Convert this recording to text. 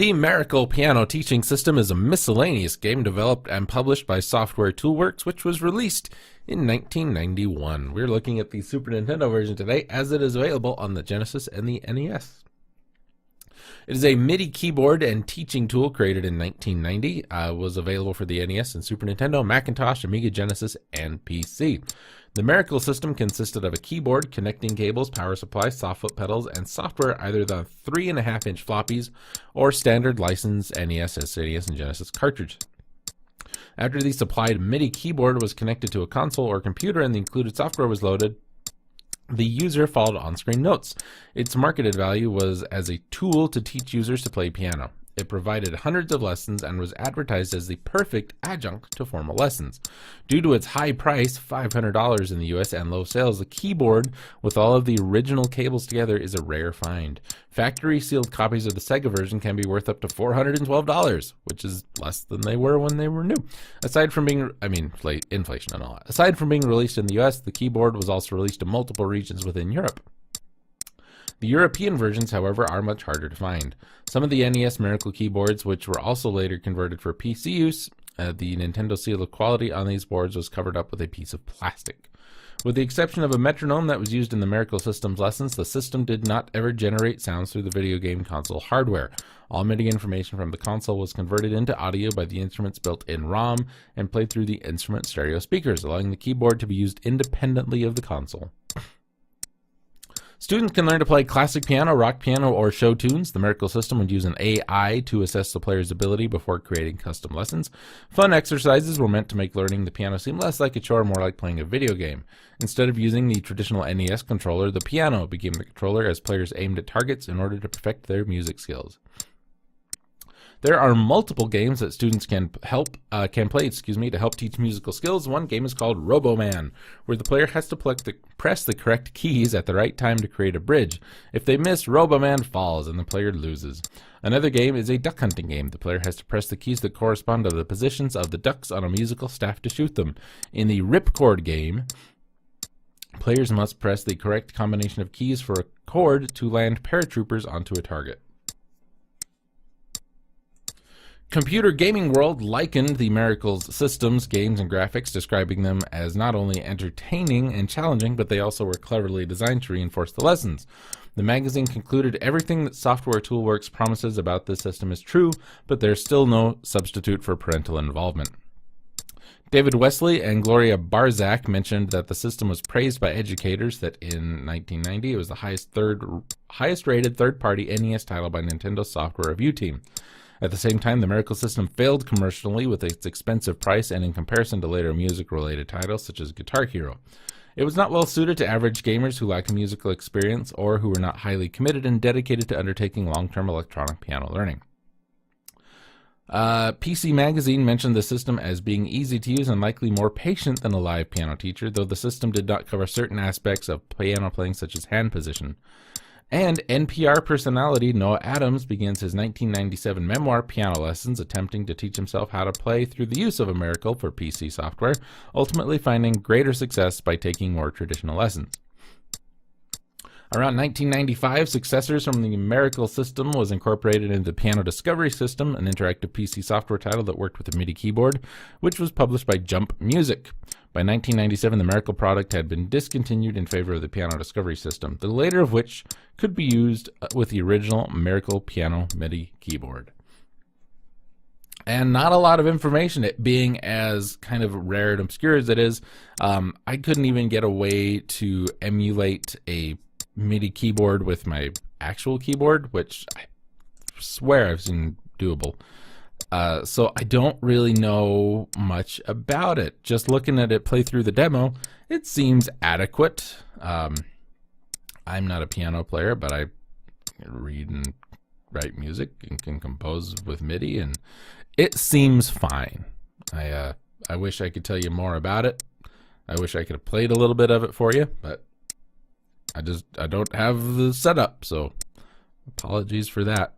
The Miracle Piano Teaching System is a miscellaneous game developed and published by Software Toolworks, which was released in 1991. We're looking at the Super Nintendo version today, as it is available on the Genesis and the NES. It is a MIDI keyboard and teaching tool created in 1990. Was available for the NES and Super Nintendo, Macintosh, Amiga, Genesis, and PC. The Miracle system consisted of a keyboard, connecting cables, power supply, softfoot pedals, and software, either the 3.5-inch floppies or standard licensed NES, SNES, and Genesis cartridge. After the supplied MIDI keyboard was connected to a console or computer and the included software was loaded, the user followed on-screen notes. Its marketed value was as a tool to teach users to play piano. It provided hundreds of lessons and was advertised as the perfect adjunct to formal lessons. Due to its high price, $500 in the US, and low sales, the keyboard with all of the original cables together is a rare find. Factory sealed copies of the Sega version can be worth up to $412, which is less than they were when they were new. Aside from being, inflation and all that. Aside from being released in the US, the keyboard was also released in multiple regions within Europe. The European versions, however, are much harder to find. Some of the NES Miracle keyboards, which were also later converted for PC use, the Nintendo seal of quality on these boards was covered up with a piece of plastic. With the exception of a metronome that was used in the Miracle system's lessons, the system did not ever generate sounds through the video game console hardware. All MIDI information from the console was converted into audio by the instrument's built-in ROM and played through the instrument stereo speakers, allowing the keyboard to be used independently of the console. Students can learn to play classic piano, rock piano, or show tunes. The Miracle system would use an AI to assess the player's ability before creating custom lessons. Fun exercises were meant to make learning the piano seem less like a chore, more like playing a video game. Instead of using the traditional NES controller, the piano became the controller as players aimed at targets in order to perfect their music skills. There are multiple games that students can play to help teach musical skills. One game is called Robo-Man, where the player has to press the correct keys at the right time to create a bridge. If they miss, Robo-Man falls and the player loses. Another game is a duck hunting game. The player has to press the keys that correspond to the positions of the ducks on a musical staff to shoot them. In the Ripcord game, players must press the correct combination of keys for a cord to land paratroopers onto a target. Computer Gaming World likened the Miracle's systems, games, and graphics, describing them as not only entertaining and challenging, but they also were cleverly designed to reinforce the lessons. The magazine concluded everything that Software Toolworks promises about this system is true, but there's still no substitute for parental involvement. David Wesley and Gloria Barzak mentioned that the system was praised by educators, that in 1990 it was the highest rated third-party NES title by Nintendo's software review team. At the same time, the Miracle system failed commercially with its expensive price and in comparison to later music-related titles such as Guitar Hero. It was not well suited to average gamers who lack a musical experience or who were not highly committed and dedicated to undertaking long-term electronic piano learning. PC Magazine mentioned the system as being easy to use and likely more patient than a live piano teacher, though the system did not cover certain aspects of piano playing such as hand position. And NPR personality Noah Adams begins his 1997 memoir, Piano Lessons, attempting to teach himself how to play through the use of a Miracle for PC software, ultimately finding greater success by taking more traditional lessons. Around 1995, successors from the Miracle system was incorporated into the Piano Discovery System, an interactive PC software title that worked with a MIDI keyboard, which was published by Jump Music. By 1997, the Miracle product had been discontinued in favor of the Piano Discovery System, the later of which could be used with the original Miracle Piano MIDI keyboard. And not a lot of information, it being as kind of rare and obscure as it is. I couldn't even get a way to emulate a MIDI keyboard with my actual keyboard, which I swear I've seen doable. So I don't really know much about it. Just looking at it play through the demo, it seems adequate. I'm not a piano player, but I read and write music and can compose with MIDI, and it seems fine. I wish I could tell you more about it. I wish I could have played a little bit of it for you, but I don't have the setup, so apologies for that.